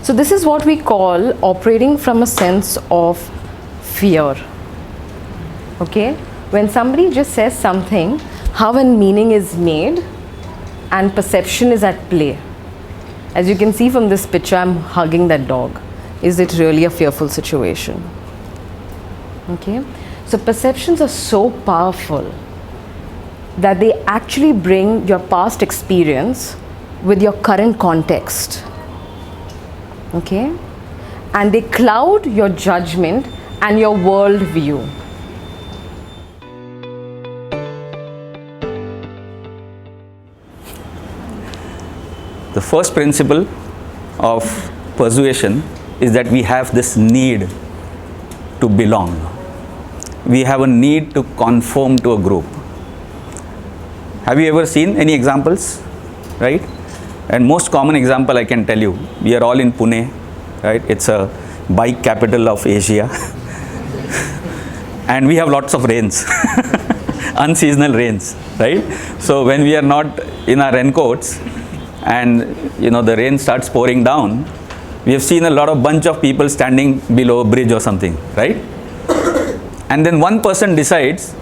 So this is what we call operating from a sense of fear. Okay? When somebody just says something, how a meaning is made and perception is at play. As you can see from this picture, I'm hugging that dog. Is it really a fearful situation? Okay? So perceptions are so powerful that they actually bring your past experience with your current context. Okay? And they cloud your judgment and your world view. The first principle of persuasion is that we have this need to belong. We have a need to conform to a group. Have you ever seen any examples? Right? And most common example I can tell you, we are all in Pune, right? It's a bike capital of Asia. And we have lots of rains, unseasonal rains, right? So when we are not in our raincoats and the rain starts pouring down, we have seen a lot of bunch of people standing below a bridge or something, right? And then one person decides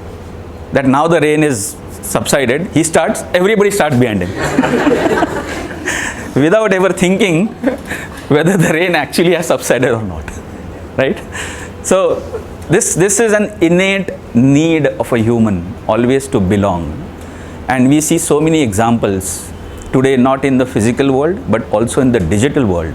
that now the rain is subsided, everybody starts behind him. Without ever thinking whether the rain actually has subsided or not, right? So this is an innate need of a human, always to belong. And we see so many examples today, not in the physical world, but also in the digital world.